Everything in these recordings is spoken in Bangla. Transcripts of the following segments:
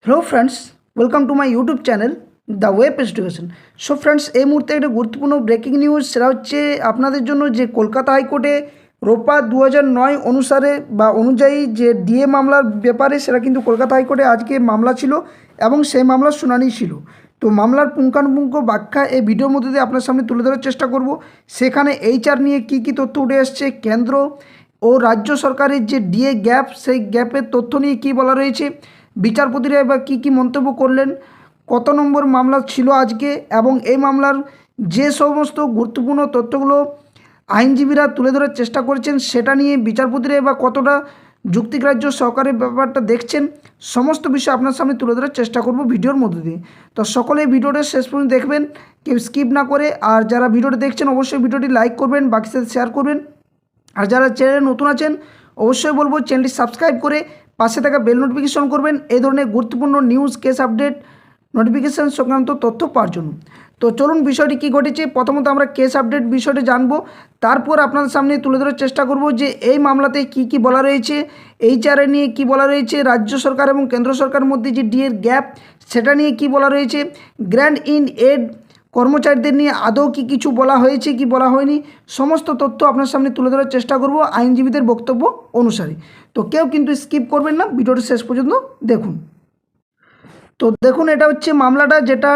Hello friends, welcome to my YouTube channel the web education. So friends, এই মুহূর্তে একটা গুরুত্বপূর্ণ ব্রেকিং নিউজ, সেটা হচ্ছে আপনাদের জন্য যে কলকাতা হাইকোর্টে রোপা 2009 অনুসারে বা অনুযায়ী যে ডিএ মামলার ব্যাপারে, সেটা কিন্তু কলকাতা হাইকোর্টে আজকে মামলা ছিল এবং সেই মামলার শুনানি ছিল। তো মামলার পুঙ্খানুপুঙ্খ ব্যাখ্যা এই ভিডিওর মধ্যে দিয়ে আপনার সামনে তুলে ধরার চেষ্টা করব। সেখানে এইচআর নিয়ে কী কী তথ্য উঠে আসছে, কেন্দ্র ও রাজ্য সরকারের যে ডিএ গ্যাপ, সেই গ্যাপের তথ্য নিয়ে কী বলা রয়েছে, বিচারপতিরা এবার কী কী মন্তব্য করলেন, কত নম্বর মামলা ছিল আজকে, এবং এই মামলার যে সমস্ত গুরুত্বপূর্ণ তথ্যগুলো আইনজীবীরা তুলে ধরার চেষ্টা করেছেন, সেটা নিয়ে বিচারপতিরা এবার কতটা যুক্তিগ্রাহ্য সহকারে ব্যাপারটা দেখছেন, সমস্ত বিষয় আপনার সামনে তুলে ধরার চেষ্টা করব ভিডিওর মধ্যে দিয়ে। তো সকলে ভিডিওটা শেষ পর্যন্ত দেখবেন, কেউ স্কিপ না করে। আর যারা ভিডিওটা দেখছেন অবশ্যই ভিডিওটি লাইক করবেন, বাকির সাথে শেয়ার করবেন। আর যারা চ্যানেলে নতুন আছেন অবশ্যই বলবো চ্যানেলটি সাবস্ক্রাইব করে পাশে থাকা বেল নোটিফিকেশন করবেন, এই ধরনের গুরুত্বপূর্ণ নিউজ, কেস আপডেট, নোটিফিকেশান সংক্রান্ত তথ্য পাওয়ার জন্য। তো চলুন বিষয়টি কী ঘটেছে, প্রথমত আমরা কেস আপডেট বিষয়টি জানবো, তারপর আপনাদের সামনে তুলে ধরার চেষ্টা করব যে এই মামলাতে কি কি বলা রয়েছে, এইচআরএ নিয়ে কি বলা রয়েছে, রাজ্য সরকার এবং কেন্দ্র সরকারের মধ্যে যে ডিএর গ্যাপ সেটা নিয়ে কি বলা রয়েছে, গ্র্যান্ড ইন এড কর্মচারীদের নিয়ে আদৌ কি কিছু বলা হয়েছে কি বলা হয়নি, সমস্ত তথ্য আপনার সামনে তুলে ধরার চেষ্টা করব আইনজীবীদের বক্তব্য অনুসারে। তো কেউ কিন্তু স্কিপ করবেন না, ভিডিওটি শেষ পর্যন্ত দেখুন। তো দেখুন, এটা হচ্ছে মামলাটা, যেটা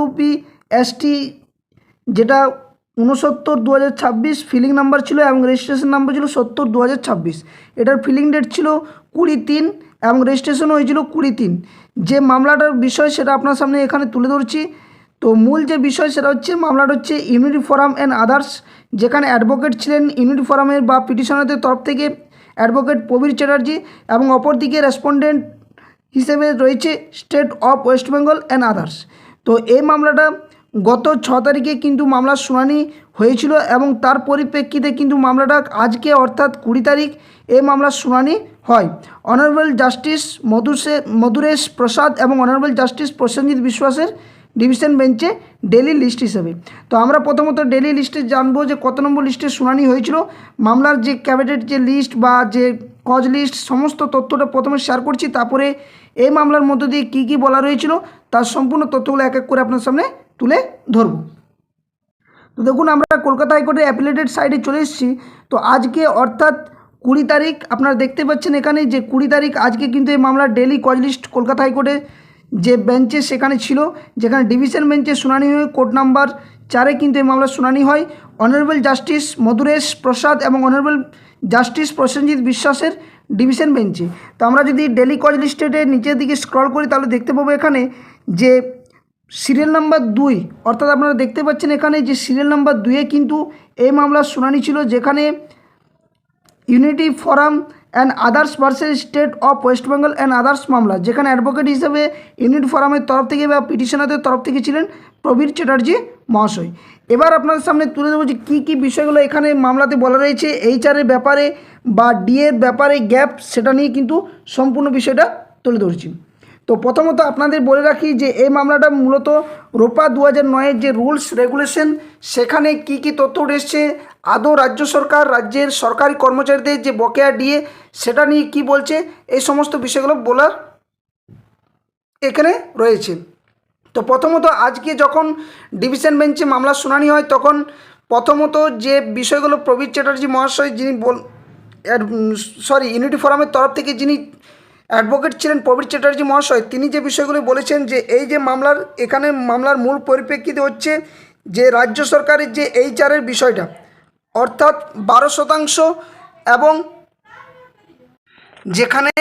WPST, যেটা 69/2026 ফিলিং নাম্বার ছিল এবং রেজিস্ট্রেশন নাম্বার ছিল 70/2026। এটার ফিলিং ডেট ছিল 20/3 এবং রেজিস্ট্রেশনও হয়েছিল 20/3। যে মামলাটার বিষয় সেটা আপনার সামনে এখানে তুলে ধরছি। তো মূল যে বিষয় সেটা হচ্ছে, মামলাটা হচ্ছে ইউনিটি ফোরাম অ্যান্ড আদার্স, যেখানে অ্যাডভোকেট ছিলেন ইউনিটি ফোরামের বা পিটিশনারদের তরফ থেকে অ্যাডভোকেট প্রবীর চ্যাটার্জি, এবং অপরদিকে রেসপন্ডেন্ট হিসেবে রয়েছে state of West Bengal and others. তো এই মামলাটা গত 6 তারিখে কিন্তু মামলার শুনানি হয়েছিল এবং তার পরিপ্রেক্ষিতে কিন্তু মামলাটা আজকে অর্থাৎ 20 তারিখ এই মামলার শুনানি হয়। অনারেবল জাস্টিস মধুরেশ প্রসাদ এবং অনারেবল জাস্টিস প্রসেনজিৎ বিশ্বাসের ডিভিশন বেঞ্চে ডেলি লিস্ট হিসেবে। তো আমরা প্রথমত ডেলি লিস্টে জানবো যে কত নম্বর লিস্টে শুনানি হয়েছিল, মামলার যে ক্যাবিনেট যে লিস্ট বা যে কজ লিস্ট, সমস্ত তথ্যটা প্রথমে শেয়ার করছি, তারপরে এই মামলার মধ্য দিয়ে কী কী বলা রয়েছিল তার সম্পূর্ণ তথ্যগুলো এক এক করে আপনার সামনে তুলে ধরব। তো দেখুন, আমরা কলকাতা হাইকোর্টের অ্যাপিলেটেড সাইডে চলে এসেছি। তো আজকে অর্থাৎ 20 তারিখ আপনারা দেখতে পাচ্ছেন এখানে যে 20 তারিখ আজকে কিন্তু এই মামলার ডেলি কজ লিস্ট কলকাতা হাইকোর্টে যে বেঞ্চে সেখানে ছিল, যেখানে ডিভিশন বেঞ্চে শুনানি হয়ে কোর্ট নাম্বার 4-এ কিন্তু এই মামলার শুনানি হয় অনারেবল জাস্টিস মধুরেশ প্রসাদ এবং অনারেবল জাস্টিস প্রসেনজিৎ বিশ্বাসের ডিভিশন বেঞ্চে। তো আমরা যদি ডেলি কজ লিস্টেডে নিচের দিকে স্ক্রল করি তাহলে দেখতে পাবো এখানে যে সিরিয়াল নাম্বার 2, অর্থাৎ আপনারা দেখতে পাচ্ছেন এখানে যে সিরিয়াল নাম্বার 2-এ কিন্তু এই মামলার শুনানি ছিল, যেখানে unity forum and others versus state of West Bengal and others মামলা, যেখানে অ্যাডভোকেট হিসেবে ইউনিটি ফোরামের তরফ থেকে বা পিটিশনারদের তরফ থেকে ছিলেন প্রবীর চ্যাটার্জি মহাশয়। এবার আপনাদের সামনে তুলে দেবো যে কী কী বিষয়গুলো এখানে মামলাতে বলা রয়েছে, এইচআরের ব্যাপারে বা ডিএর ব্যাপারে গ্যাপ, সেটা নিয়ে কিন্তু সম্পূর্ণ বিষয়টা তুলে ধরছি। তো প্রথমত আপনাদের বলে রাখি যে এই মামলাটা মূলত রোপা 2009-এর যে রুলস রেগুলেশন, সেখানে কি কি তথ্য উঠে এসছে, আদৌ রাজ্য সরকার রাজ্যের সরকারি কর্মচারীদের যে বকেয়া ডিএ সেটা নিয়ে কি বলছে, এই সমস্ত বিষয়গুলো বলার এখানে রয়েছে। তো প্রথমত আজকে যখন ডিভিশন বেঞ্চে মামলার শুনানি হয়, তখন প্রথমত যে বিষয়গুলো প্রবীর চ্যাটার্জি মহাশয়, যিনি ইউনিটি ফোরামের তরফ থেকে যিনি অ্যাডভোকেট ছিলেন প্রবীর চ্যাটার্জি মহাশয়, তিনি যে বিষয়গুলো বলেছেন যে এই যে মামলার এখানে মামলার মূল পরিপ্রেক্ষিতে হচ্ছে যে রাজ্য সরকারের যে এইচআরের বিষয়টা, অর্থাৎ 12% এবং যেখানে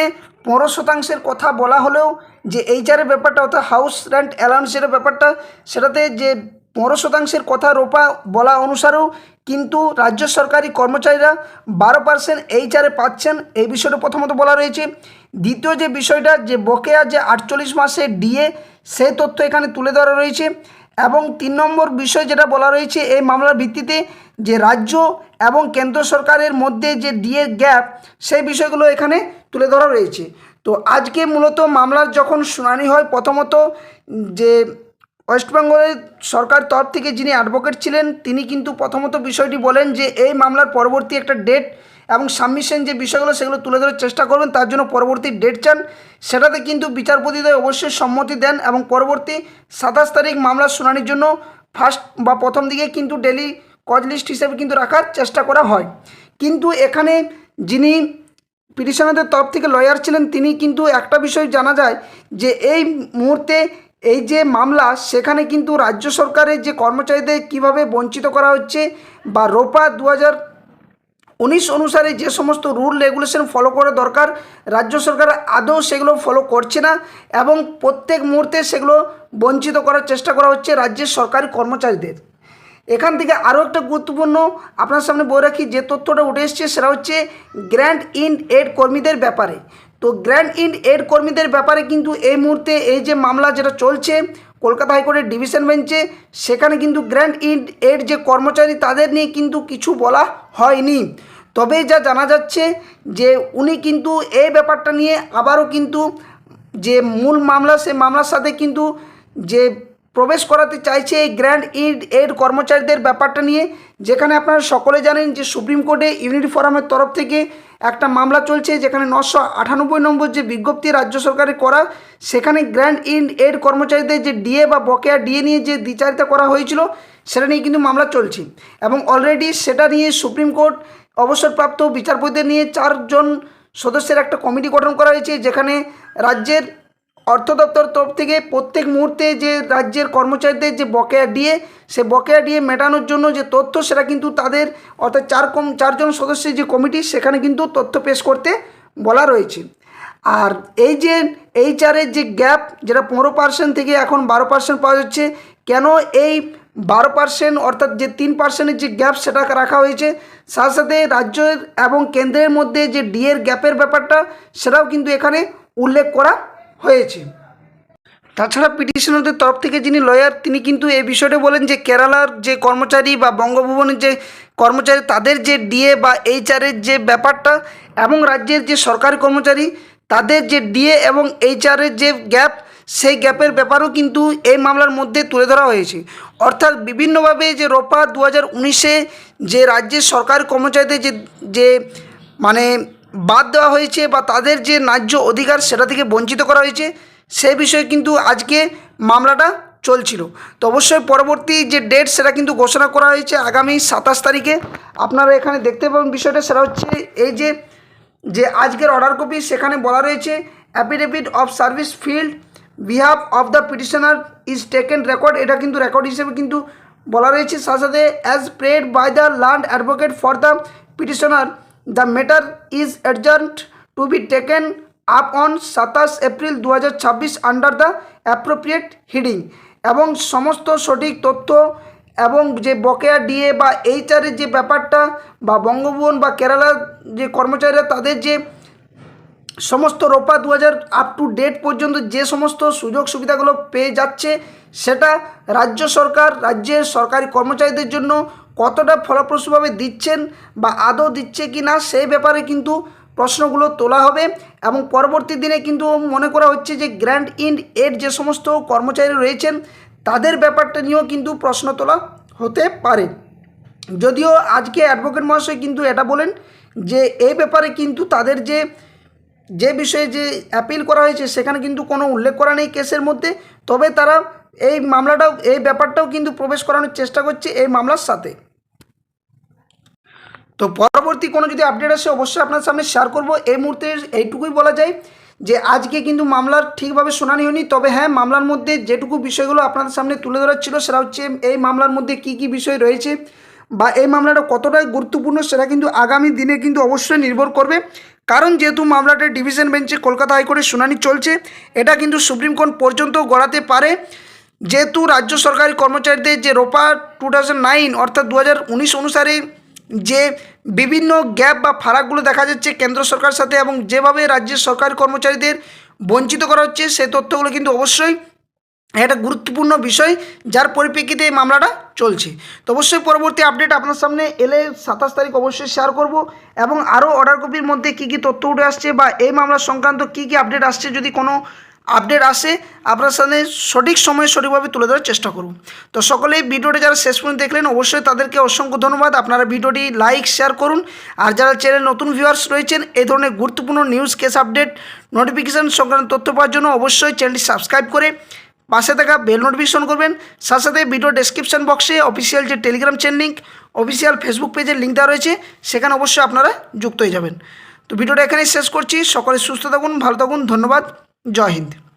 15%-এর কথা বলা হলেও যে এইচআরের ব্যাপারটা অর্থাৎ হাউস রেন্ট অ্যালাউন্সের ব্যাপারটা, সেটাতে যে 15%-এর কথা রোপা বলা অনুসারেও কিন্তু রাজ্য সরকারি কর্মচারীরা 12% এইচআরে পাচ্ছেন, এই বিষয়টা প্রথমত বলা রয়েছে। দ্বিতীয় যে বিষয়টা, যে বকেয়া যে 48 মাসের ডিএ, সেই তথ্য এখানে তুলে ধরা রয়েছে। এবং 3 নম্বর বিষয় যেটা বলা রয়েছে এই মামলার ভিত্তিতে, যে রাজ্য এবং কেন্দ্র সরকারের মধ্যে যে ডিএ গ্যাপ, সেই বিষয়গুলো এখানে তুলে ধরা রয়েছে। তো আজকে মূলত মামলার যখন শুনানি হয়, প্রথমত যে ওয়েস্ট বেঙ্গলের সরকার তরফ থেকে যিনি অ্যাডভোকেট ছিলেন, তিনি কিন্তু প্রথমত বিষয়টি বলেন যে এই মামলার পরবর্তী একটা ডেট এবং সাবমিশন যে বিষয়গুলো সেগুলো তুলে ধরার চেষ্টা করবেন, তার জন্য পরবর্তী ডেট চান। সেটাতে কিন্তু বিচারপতিদের অবশ্যই সম্মতি দেন এবং পরবর্তী 27 তারিখ মামলার শুনানির জন্য ফার্স্ট বা প্রথম দিকে কিন্তু ডেলি কজ লিস্ট হিসেবে কিন্তু রাখার চেষ্টা করা হয়। কিন্তু এখানে যিনি পিটিশনারদের তরফ থেকে লয়ার ছিলেন, তিনি কিন্তু একটা বিষয় জানা যায় যে এই মুহূর্তে এই যে মামলা, সেখানে কিন্তু রাজ্য সরকারের যে কর্মচারীদের কিভাবে বঞ্চিত করা হচ্ছে বা রোপা 2019 অনুসারে যে সমস্ত রুল রেগুলেশন ফলো করা দরকার, রাজ্য সরকার আদৌ সেগুলো ফলো করছে না এবং প্রত্যেক মুহূর্তে সেগুলো বঞ্চিত করার চেষ্টা করা হচ্ছে রাজ্যের সরকারি কর্মচারীদের। এখান থেকে আরও একটা গুরুত্বপূর্ণ আপনার সামনে বলে রাখি, যে তথ্যটা উঠে এসছে সেটা হচ্ছে গ্র্যান্ট ইন এড কর্মীদের ব্যাপারে। তো গ্র্যান্ট ইন এড কর্মীদের ব্যাপারে কিন্তু এই মুহূর্তে এই যে মামলা যেটা চলছে কলকাতা হাইকোর্টের ডিভিশন বেঞ্চে, সেখানে কিন্তু গ্র্যান্ট ইন এড যে কর্মচারী তাদের নিয়ে কিন্তু কিছু বলা হয়নি। তবে যা জানা যাচ্ছে যে উনি কিন্তু এই ব্যাপারটা নিয়ে আবারও কিন্তু যে মূল মামলা, সে মামলার সাথে কিন্তু যে প্রবেশ করাতে চাইছে এই গ্র্যান্ট ইন এড কর্মচারীদের ব্যাপারটা নিয়ে, যেখানে আপনারা সকলে জানেন যে সুপ্রিম কোর্টে ইউনিটি ফোরামের তরফ থেকে একটা মামলা চলছে, যেখানে 998 নম্বর যে বিজ্ঞপ্তি রাজ্য সরকারের করা, সেখানে গ্র্যান্ট ইন এড কর্মচারীদের যে ডিএ বা বকেয়া ডিএ নিয়ে যে দ্বিচারিতা করা হয়েছিল, সেটা নিয়ে কিন্তু মামলা চলছে এবং অলরেডি সেটা নিয়ে সুপ্রিম কোর্ট অবসরপ্রাপ্ত বিচারপতিদের নিয়ে 4 জন সদস্যের একটা কমিটি গঠন করা হয়েছে, যেখানে রাজ্যের অর্থ দপ্তর তরফ থেকে প্রত্যেক মুহূর্তে যে রাজ্যের কর্মচারীদের যে বকেয়া ডিএ, সে বকেয়া ডিএ মেটানোর জন্য যে তথ্য, সেটা কিন্তু তাদের অর্থাৎ 4 জন সদস্যের যে কমিটি, সেখানে কিন্তু তথ্য পেশ করতে বলা রয়েছে। আর এই যে এইচআরের যে গ্যাপ, যেটা 15% থেকে এখন 12% পাওয়া যাচ্ছে, কেন এই 12% অর্থাৎ যে 3%-এর যে গ্যাপ সেটা রাখা হয়েছে, সাথে সাথে রাজ্যের এবং কেন্দ্রের মধ্যে যে ডিএর গ্যাপের ব্যাপারটা, সেটাও কিন্তু এখানে উল্লেখ করা হয়েছে। তাছাড়া পিটিশনারদের তরফ থেকে যিনি লয়ার, তিনি কিন্তু এই বিষয়টা বলেন যে কেরালার যে কর্মচারী বা বঙ্গভবনের যে কর্মচারী, তাদের যে ডিএ বা এইচআরের যে ব্যাপারটা এবং রাজ্যের যে সরকারি কর্মচারী তাদের যে ডিএ এবং এইচআরের যে গ্যাপ, সেই গ্যাপের ব্যাপারও কিন্তু এই মামলার মধ্যে তুলে ধরা হয়েছে। অর্থাৎ বিভিন্নভাবে যে রোপা 2019-এ যে রাজ্যের সরকারি কর্মচারীদের যে মানে বাদ দেওয়া হয়েছে বা তাদের যে ন্যায্য অধিকার সেটা থেকে বঞ্চিত করা হয়েছে, সে বিষয়ে কিন্তু আজকে মামলাটা চলছিল। তো অবশ্যই পরবর্তী যে ডেট সেটা কিন্তু ঘোষণা করা হয়েছে আগামী 27 তারিখে। আপনারা এখানে দেখতে পাবেন বিষয়টা, সেটা হচ্ছে এই যে আজকের অর্ডার কপি, সেখানে বলা রয়েছে affidavit of service filed behalf of the petitioner is taken record, এটা কিন্তু রেকর্ড হিসেবে কিন্তু বলা রয়েছে। সাথে সাথে as prayed by the learned advocate for the petitioner the matter is adjourned to be taken up on 27 April 2026 under the appropriate heading. এবং সমস্ত সঠিক তথ্য এবং যে বকেয়া ডিএ বা এইচআরের যে ব্যাপারটা বা বঙ্গভবন বা কেরালার যে কর্মচারীরা তাদের যে সমস্ত রোপা 2000 আপ টু ডেট পর্যন্ত যে সমস্ত সুযোগ সুবিধাগুলো পেয়ে যাচ্ছে, সেটা রাজ্য সরকার রাজ্যের সরকারি কর্মচারীদের জন্য কতটা ফলপ্রসূভাবে দিচ্ছেন বা আদৌ দিচ্ছে কি না, সেই ব্যাপারে কিন্তু প্রশ্নগুলো তোলা হবে। এবং পরবর্তী দিনে কিন্তু মনে করা হচ্ছে যে গ্র্যান্ট ইন এড যে সমস্ত কর্মচারী রয়েছেন, তাদের ব্যাপারটা নিয়েও কিন্তু প্রশ্ন তোলা হতে পারে। যদিও আজকে অ্যাডভোকেট মহাশয় কিন্তু এটা বলেন যে এই ব্যাপারে কিন্তু তাদের যে বিষয়ে যে অ্যাপিল করা হয়েছে, সেখানে কিন্তু কোনো উল্লেখ করা নেই কেসের মধ্যে। তবে তারা এই মামলাটাও, এই ব্যাপারটাও কিন্তু প্রবেশ করানোর চেষ্টা করছে এই মামলার সাথে। তো পরবর্তী কোনো যদি আপডেট আসে অবশ্যই আপনার সামনে শেয়ার করব। এই মুহূর্তে এইটুকুই বলা যায় যে আজকে কিন্তু মামলার ঠিকভাবে শুনানি হয়নি। তবে হ্যাঁ, মামলার মধ্যে যেটুকু বিষয়গুলো আপনাদের সামনে তুলে ধরার ছিল, সেটা হচ্ছে এই মামলার মধ্যে কি কি বিষয় রয়েছে বা এই মামলাটা কতটা গুরুত্বপূর্ণ, সেটা কিন্তু আগামী দিনে কিন্তু অবশ্যই নির্ভর করবে। কারণ যেহেতু মামলাটা ডিভিশন বেঞ্চে কলকাতা হাইকোর্টের শুনানি চলছে, এটা কিন্তু সুপ্রিম কোর্ট পর্যন্ত গড়াতে পারে। যেহেতু রাজ্য সরকারি কর্মচারীদের যে রোপা 2009 অর্থাৎ 2019 অনুসারে যে বিভিন্ন গ্যাপ বা ফারাকগুলো দেখা যাচ্ছে কেন্দ্র সরকারের সাথে, এবং যেভাবে রাজ্যের সরকারি কর্মচারীদের বঞ্চিত করা হচ্ছে, সেই তথ্যগুলো কিন্তু অবশ্যই একটা গুরুত্বপূর্ণ বিষয়, যার পরিপ্রেক্ষিতে এই মামলাটা চলছে। তো অবশ্যই পরবর্তী আপডেট আপনার সামনে এলে 27 তারিখ অবশ্যই শেয়ার করব। এবং আরও অর্ডার কপির মধ্যে কী কী তথ্য উঠে আসছে বা এই মামলা সংক্রান্ত কী কী আপডেট আসছে, যদি কোনো আপডেট আসে আপনার সাথে সঠিক সময়ে সঠিকভাবে তুলে ধরার চেষ্টা করব। তো সকলেই ভিডিওটি যারা শেষ পর্যন্ত দেখলেন অবশ্যই তাদেরকে অসংখ্য ধন্যবাদ। আপনারা ভিডিওটি লাইক শেয়ার করুন। আর যারা চ্যানেল নতুন ভিউয়ার্স রয়েছেন এই ধরনের গুরুত্বপূর্ণ নিউজ কেস আপডেট নোটিফিকেশান সংক্রান্ত তথ্য পাওয়ার জন্য অবশ্যই চ্যানেলটি সাবস্ক্রাইব করে পাশে থাকা বেল নোটিফিকেশন করবেন। সাথে সাথে ভিডিও ডেসক্রিপশন বক্সে অফিসিয়াল যে Telegram channel link, official Facebook পেজের লিঙ্ক দেওয়া রয়েছে, সেখানে অবশ্যই আপনারা যুক্ত হয়ে যাবেন। তো ভিডিওটা এখানেই শেষ করছি। সকলে সুস্থ থাকুন, ভালো থাকুন, ধন্যবাদ, জয় হিন্দ।